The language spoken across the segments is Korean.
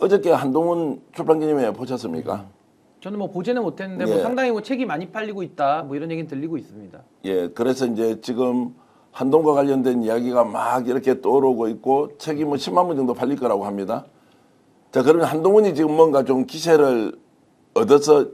어저께 한동훈 출판기념회 보셨습니까? 저는 뭐 보지는 못했는데 뭐 상당히 뭐 책이 많이 팔리고 있다 뭐 이런 얘기는 들리고 있습니다. 예, 그래서 이제 지금 한동훈과 관련된 이야기가 막 이렇게 떠오르고 있고 책이 뭐 10만 부 정도 팔릴 거라고 합니다. 자, 그러면 한동훈이 지금 뭔가 좀 기세를 얻어서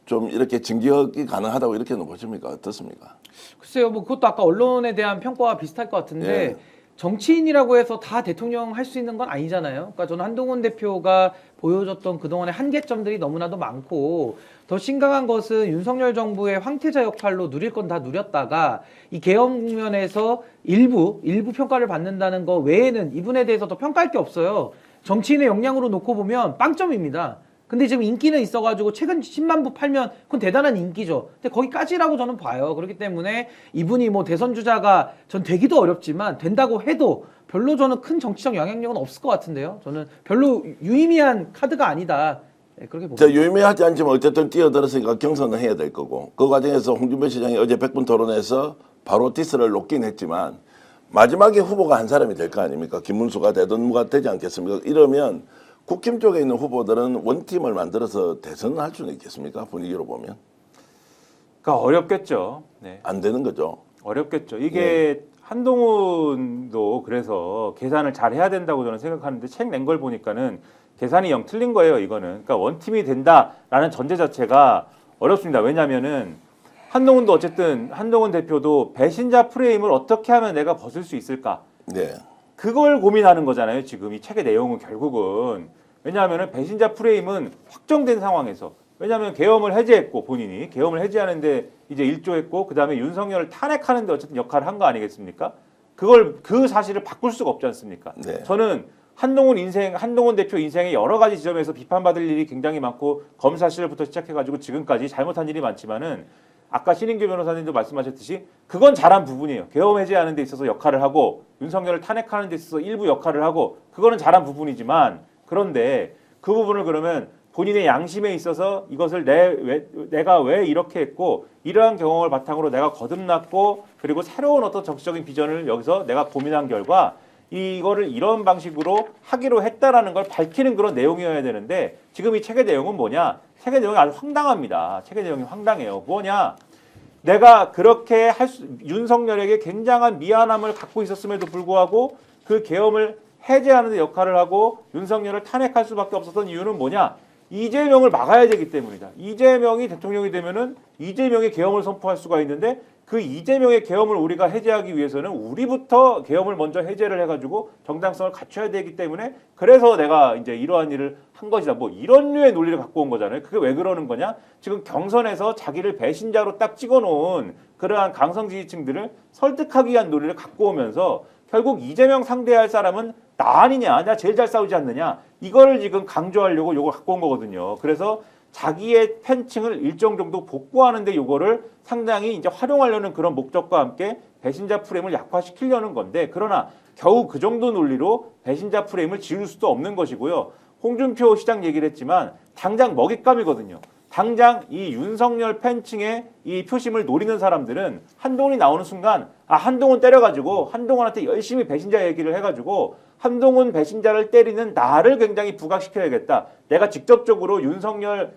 좀 이렇게 진격이 가능하다고 이렇게는 보십니까? 어떻습니까? 글쎄요, 뭐 그것도 아까 언론에 대한 평가와 비슷할 것 같은데 예. 정치인이라고 해서 다 대통령 할 수 있는 건 아니잖아요. 그러니까 저는 한동훈 대표가 보여줬던 그동안의 한계점들이 너무나도 많고 더 심각한 것은 윤석열 정부의 황태자 역할로 누릴 건 다 누렸다가 이 개헌 국면에서 일부 평가를 받는다는 거 외에는 이분에 대해서 더 평가할 게 없어요. 정치인의 역량으로 놓고 보면 빵점입니다. 근데 지금 인기는 있어가지고 최근 10만 부 팔면 그건 대단한 인기죠. 근데 거기까지라고 저는 봐요. 그렇기 때문에 이분이 뭐 대선 주자가 전 되기도 어렵지만 된다고 해도 별로 저는 큰 정치적 영향력은 없을 것 같은데요. 저는 별로 유의미한 카드가 아니다. 네, 그렇게 봅니다. 자, 유의미하지 않지만 어쨌든 뛰어들었으니까 경선을 해야 될 거고 그 과정에서 홍준표 시장이 어제 100분 토론에서 바로 디스를 놓긴 했지만 마지막에 후보가 한 사람이 될 거 아닙니까? 김문수가 되든 누가 되지 않겠습니까? 이러면 국힘 쪽에 있는 후보들은 원팀을 만들어서 대선을 할 수는 있겠습니까? 분위기로 보면. 그러니까 어렵겠죠. 네. 안 되는 거죠. 어렵겠죠. 이게 한동훈도 그래서 계산을 잘 해야 된다고 저는 생각하는데 책 낸 걸 보니까는 계산이 영 틀린 거예요, 이거는. 그러니까 원팀이 된다라는 전제 자체가 어렵습니다. 왜냐면은 한동훈도 어쨌든 한동훈 대표도 배신자 프레임을 어떻게 하면 내가 벗을 수 있을까? 네. 그걸 고민하는 거잖아요. 지금 이 책의 내용은 결국은. 왜냐하면 배신자 프레임은 확정된 상황에서 왜냐하면 계엄을 해제했고 본인이 계엄을 해제하는데 이제 일조했고 그다음에 윤석열을 탄핵하는데 어쨌든 역할을 한 거 아니겠습니까? 그 사실을 바꿀 수가 없지 않습니까? 네. 저는 한동훈 대표 인생의 여러 가지 지점에서 비판받을 일이 굉장히 많고 검사 시절부터 시작해가지고 지금까지 잘못한 일이 많지만은 아까 신인규 변호사님도 말씀하셨듯이 그건 잘한 부분이에요. 계엄 해제하는 데 있어서 역할을 하고 윤석열을 탄핵하는 데 있어서 일부 역할을 하고 그거는 잘한 부분이지만 그런데 그 부분을 그러면 본인의 양심에 있어서 이것을 내가 왜 이렇게 했고 이러한 경험을 바탕으로 내가 거듭났고 그리고 새로운 어떤 정치적인 비전을 여기서 내가 고민한 결과 이거를 이런 방식으로 하기로 했다라는 걸 밝히는 그런 내용이어야 되는데 지금 이 책의 내용은 뭐냐? 책의 내용이 아주 황당합니다. 책의 내용이 황당해요. 뭐냐? 내가 그렇게 윤석열에게 굉장한 미안함을 갖고 있었음에도 불구하고 그 계엄을 해제하는 데 역할을 하고 윤석열을 탄핵할 수밖에 없었던 이유는 뭐냐? 이재명을 막아야 되기 때문이다. 이재명이 대통령이 되면은 이재명이 계엄을 선포할 수가 있는데 그 이재명의 계엄을 우리가 해제하기 위해서는 우리부터 계엄을 먼저 해제를 해가지고 정당성을 갖춰야 되기 때문에 그래서 내가 이제 이러한 일을 한 것이다. 뭐 이런 류의 논리를 갖고 온 거잖아요. 그게 왜 그러는 거냐? 지금 경선에서 자기를 배신자로 딱 찍어놓은 그러한 강성 지지층들을 설득하기 위한 논리를 갖고 오면서 결국 이재명 상대할 사람은 나 아니냐? 내가 제일 잘 싸우지 않느냐? 이거를 지금 강조하려고 요걸 갖고 온 거거든요. 그래서 자기의 팬층을 일정 정도 복구하는데 요거를 상당히 이제 활용하려는 그런 목적과 함께 배신자 프레임을 약화시키려는 건데 그러나 겨우 그 정도 논리로 배신자 프레임을 지울 수도 없는 것이고요. 홍준표 시장 얘기를 했지만 당장 먹잇감이거든요. 당장 이 윤석열 팬층의 이 표심을 노리는 사람들은 한동훈이 나오는 순간 한동훈 때려가지고 한동훈한테 열심히 배신자 얘기를 해가지고 한동훈 배신자를 때리는 나를 굉장히 부각시켜야겠다. 내가 직접적으로 윤석열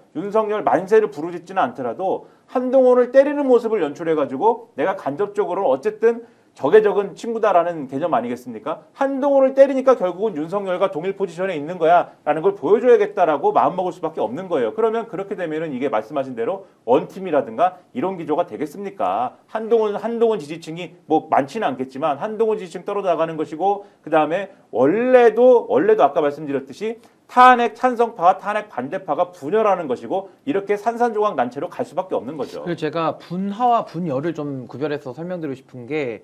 만세를 부르짖지는 않더라도 한동훈을 때리는 모습을 연출해가지고 내가 간접적으로 어쨌든 적의 적은 친구다라는 개념 아니겠습니까? 한동훈을 때리니까 결국은 윤석열과 동일 포지션에 있는 거야 라는 걸 보여줘야겠다라고 마음먹을 수밖에 없는 거예요. 그러면 그렇게 되면은 이게 말씀하신 대로 원팀이라든가 이런 기조가 되겠습니까? 한동훈 지지층이 뭐 많지는 않겠지만 한동훈 지지층 떨어져나가는 것이고 그 다음에 원래도 아까 말씀드렸듯이 탄핵 찬성파와 탄핵 반대파가 분열하는 것이고 이렇게 산산조각 난채로 갈 수밖에 없는 거죠. 그리고 제가 분화와 분열을 좀 구별해서 설명드리고 싶은 게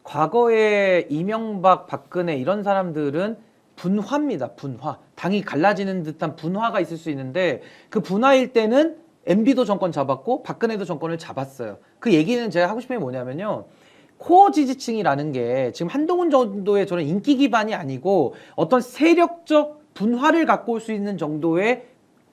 과거에 이명박, 박근혜 이런 사람들은 분화입니다. 분화. 당이 갈라지는 듯한 분화가 있을 수 있는데 그 분화일 때는 MB도 정권 잡았고 박근혜도 정권을 잡았어요. 그 얘기는 제가 하고 싶은 게 뭐냐면요. 코어 지지층이라는 게 지금 한동훈 정도의 저는 인기 기반이 아니고 어떤 세력적 분화를 갖고 올 수 있는 정도의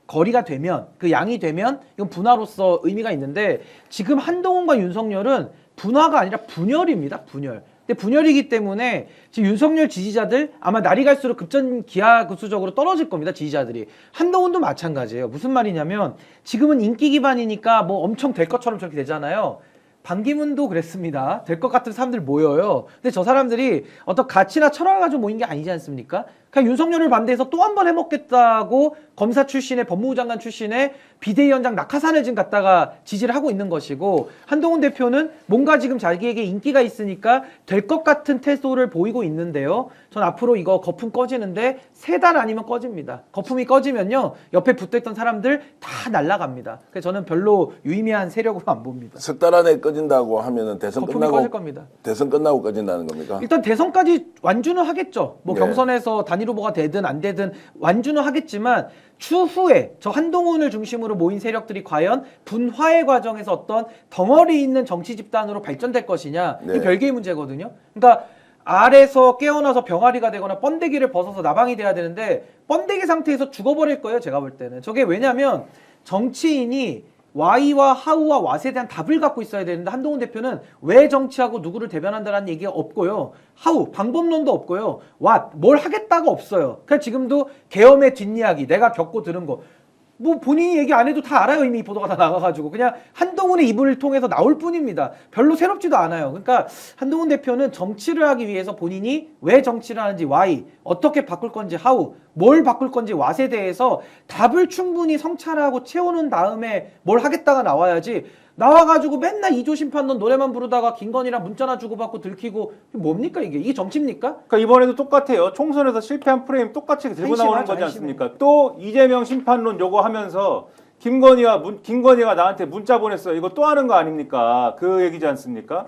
거리가 되면 그 양이 되면 이건 분화로서 의미가 있는데 지금 한동훈과 윤석열은 분화가 아니라 분열입니다. 분열. 근데 분열이기 때문에 지금 윤석열 지지자들 아마 날이 갈수록 급전 기하급수적으로 떨어질 겁니다. 지지자들이. 한동훈도 마찬가지예요. 무슨 말이냐면 지금은 인기 기반이니까 뭐 엄청 될 것처럼 저렇게 되잖아요. 반기문도 그랬습니다. 될 것 같은 사람들 모여요. 근데 저 사람들이 어떤 가치나 철학을 가지고 모인 게 아니지 않습니까? 그냥 윤석열을 반대해서 또 한 번 해먹겠다고 검사 출신의 법무부 장관 출신의 비대위원장 낙하산을 지금 갖다가 지지를 하고 있는 것이고, 한동훈 대표는 뭔가 지금 자기에게 인기가 있으니까 될 것 같은 태도를 보이고 있는데요. 전 앞으로 이거 거품 꺼지는데 3달 아니면 꺼집니다. 거품이 꺼지면요, 옆에 붙어있던 사람들 다 날아갑니다. 그래서 저는 별로 유의미한 세력으로 안 봅니다. 석 달 안에 꺼진다고 하면은 거품이 꺼질 겁니다. 대선 끝나고 꺼진다는 겁니까? 일단 대선까지 완주는 하겠죠. 뭐 네. 경선에서 단일 후보가 되든 안 되든 완주는 하겠지만, 추후에 저 한동훈을 중심으로 모인 세력들이 과연 분화의 과정에서 어떤 덩어리 있는 정치 집단으로 발전될 것이냐, 네. 이 별개의 문제거든요. 그러니까 알에서 깨어나서 병아리가 되거나 번데기를 벗어서 나방이 돼야 되는데 번데기 상태에서 죽어버릴 거예요. 제가 볼 때는. 저게 왜냐면 정치인이 Y와 하우와 왓에 대한 답을 갖고 있어야 되는데, 한동훈 대표는 왜 정치하고 누구를 대변한다라는 얘기가 없고요. 하우, 방법론도 없고요. 왓, 뭘 하겠다가 없어요. 그냥 지금도 계엄의 뒷이야기, 내가 겪고 들은 거. 뭐 본인이 얘기 안 해도 다 알아요. 이미 보도가 다 나가가지고. 그냥 한동훈의 입을 통해서 나올 뿐입니다. 별로 새롭지도 않아요. 그러니까 한동훈 대표는 정치를 하기 위해서 본인이 왜 정치를 하는지, why, 어떻게 바꿀 건지, how, 뭘 바꿀 건지, what에 대해서 답을 충분히 성찰하고 채우는 다음에 뭘 하겠다가 나와야지, 나와가지고 맨날 이조 심판론 노래만 부르다가 김건희랑 문자나 주고받고 들키고, 뭡니까 이게? 이게 정치입니까? 그러니까 이번에도 똑같아요. 총선에서 실패한 프레임 똑같이 들고 한심하죠, 나오는 거지 한심해. 않습니까? 또 이재명 심판론 요거 하면서 김건희가 나한테 문자 보냈어요. 이거 또 하는 거 아닙니까? 그 얘기지 않습니까?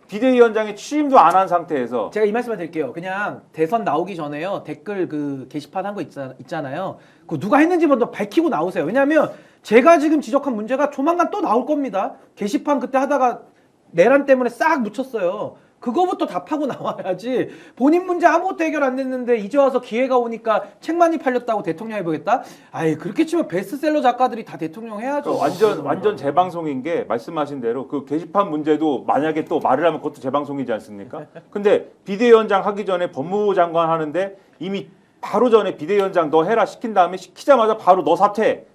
비대위원장이 취임도 안 한 상태에서. 제가 이 말씀을 드릴게요. 그냥 대선 나오기 전에요, 댓글 그 게시판 한 거 있잖아요. 그 누가 했는지 먼저 밝히고 나오세요. 왜냐하면 제가 지금 지적한 문제가 조만간 또 나올 겁니다. 게시판 그때 하다가 내란 때문에 싹 묻혔어요. 그거부터 답하고 나와야지. 본인 문제 아무것도 해결 안 됐는데 이제 와서 기회가 오니까 책 많이 팔렸다고 대통령 해보겠다? 아이, 그렇게 치면 베스트셀러 작가들이 다 대통령 해야죠. 완전 재방송인 게, 말씀하신 대로 그 게시판 문제도 만약에 또 말을 하면 그것도 재방송이지 않습니까? 근데 비대위원장 하기 전에 법무부 장관 하는데 이미 바로 전에 비대위원장 너 해라 시킨 다음에, 시키자마자 바로 너 사퇴,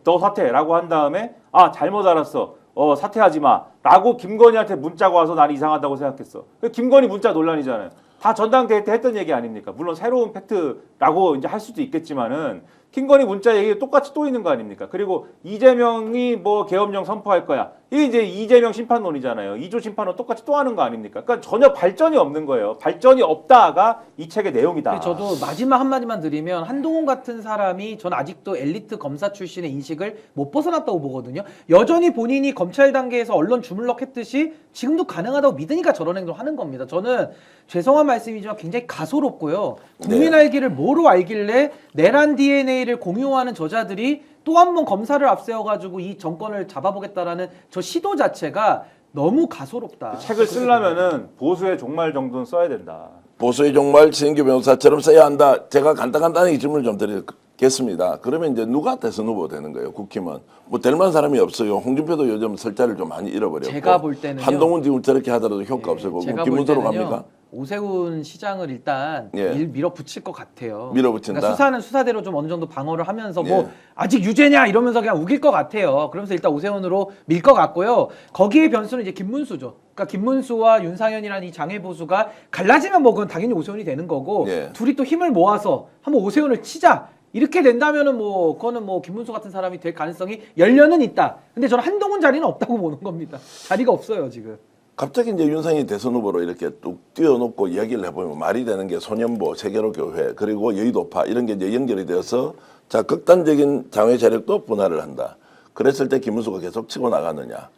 너 사퇴라고 한 다음에, 아 잘못 알았어, 사퇴하지 마 라고 김건희한테 문자가 와서 난 이상하다고 생각했어. 김건희 문자 논란이잖아요. 다 전당대회 때 했던 얘기 아닙니까? 물론 새로운 팩트라고 이제 할 수도 있겠지만은 김건희 문자 얘기 똑같이 또 있는 거 아닙니까? 그리고 이재명이 뭐 계엄령 선포할 거야. 이게 이제 이재명 심판론이잖아요. 이조 심판론 똑같이 또 하는 거 아닙니까? 그러니까 전혀 발전이 없는 거예요. 발전이 없다가 이 책의 내용이다. 저도 마지막 한마디만 드리면, 한동훈 같은 사람이 전 아직도 엘리트 검사 출신의 인식을 못 벗어났다고 보거든요. 여전히 본인이 검찰 단계에서 언론 주물럭했듯이 지금도 가능하다고 믿으니까 저런 행동을 하는 겁니다. 저는 죄송한 말씀이지만 굉장히 가소롭고요. 국민 알기를 뭐로 알길래 내란 DNA를 공유하는 저자들이 또 한 번 검사를 앞세워가지고 이 정권을 잡아보겠다라는 저 시도 자체가 너무 가소롭다. 책을 쓰려면은 보수의 종말 정도는 써야 된다. 보수의 종말 신인규 변호사처럼 써야 한다. 제가 간단하게 질문을 좀 드리겠습니다. 그러면 이제 누가 대선 후보 되는 거예요? 국힘은 뭐 될 만한 사람이 없어요. 홍준표도 요즘 설자를 좀 많이 잃어버렸고, 제가 볼 때는요, 한동훈 지금 저렇게 하더라도 효과 없을 거고, 제가 볼 김문수로 때는요, 갑니까? 오세훈 시장을 일단 예. 밀어붙일 것 같아요. 밀어붙인다. 그러니까 수사는 수사대로 좀 어느 정도 방어를 하면서 예. 뭐 아직 유죄냐 이러면서 그냥 우길 것 같아요. 그러면서 일단 오세훈으로 밀 것 같고요. 거기에 변수는 이제 김문수죠. 그러니까 김문수와 윤상현이라는 이 장애 보수가 갈라지면 뭐 그건 당연히 오세훈이 되는 거고, 예. 둘이 또 힘을 모아서 한번 오세훈을 치자, 이렇게 된다면은 뭐 그거는 뭐 김문수 같은 사람이 될 가능성이 열려는 있다. 근데 저는 한동훈 자리는 없다고 보는 겁니다. 자리가 없어요 지금. 갑자기 이제 윤상이 대선 후보로 이렇게 뚝 띄워놓고 이야기를 해보면 말이 되는 게 소년보, 세계로 교회, 그리고 여의도파 이런 게 이제 연결이 되어서, 자, 극단적인 장외 세력도 분할을 한다. 그랬을 때 김문수가 계속 치고 나가느냐.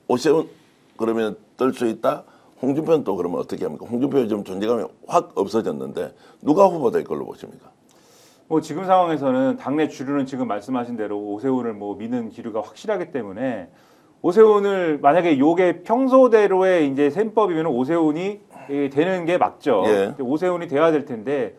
오세훈 그러면 뜰 수 있다. 홍준표는 또 그러면 어떻게 합니까? 홍준표 지금 존재감이 확 없어졌는데 누가 후보 될 걸로 보십니까? 뭐 지금 상황에서는 당내 주류는 지금 말씀하신 대로 오세훈을 뭐 미는 기류가 확실하기 때문에, 오세훈을 만약에 요게 평소대로의 이제 셈법이면 오세훈이 되는 게 맞죠. 예. 오세훈이 돼야 될 텐데,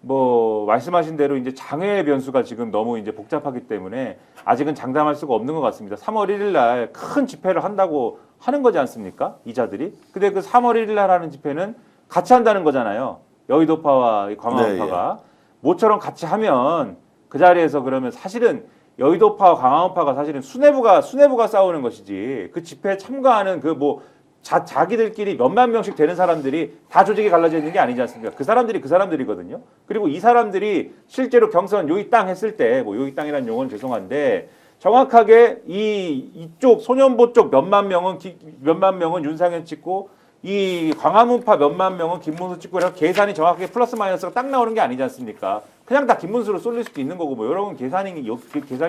뭐 말씀하신 대로 이제 장외 변수가 지금 너무 이제 복잡하기 때문에 아직은 장담할 수가 없는 것 같습니다. 3월 1일 날 큰 집회를 한다고 하는 거지 않습니까? 이자들이. 근데 그 3월 1일 날 하는 집회는 같이 한다는 거잖아요. 여의도파와 이 광화문파가. 모처럼 같이 하면 그 자리에서 그러면 사실은 여의도파와 광화문파가 사실은 수뇌부가 싸우는 것이지 그 집회에 참가하는 그 뭐 자기들끼리 몇만 명씩 되는 사람들이 다 조직이 갈라져 있는 게 아니지 않습니까? 그 사람들이거든요. 그리고 이 사람들이 실제로 경선 요이 땅 했을 때 뭐 요이 땅이라는 용어는 죄송한데 정확하게 이쪽 소년보 쪽 몇만 명은 윤상현 찍고 이 광화문파 몇만 명은 김문수 찍고 이런 계산이 정확하게 플러스 마이너스가 딱 나오는 게 아니지 않습니까? 그냥 다 김문수로 쏠릴 수도 있는 거고 뭐 여러 건 계산이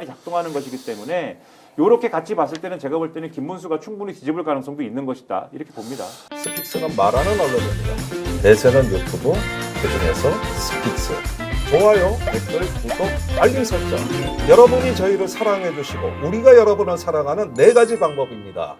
작동하는 것이기 때문에 요렇게 같이 봤을 때는 제가 볼 때는 김문수가 충분히 뒤집을 가능성도 있는 것이다 이렇게 봅니다. 스픽스는 말하는 언론입니다. 대세는 유튜브, 그중에서 스픽스. 좋아요, 댓글, 구독, 알림 설정. 여러분이 저희를 사랑해 주시고 우리가 여러분을 사랑하는 4가지 방법입니다.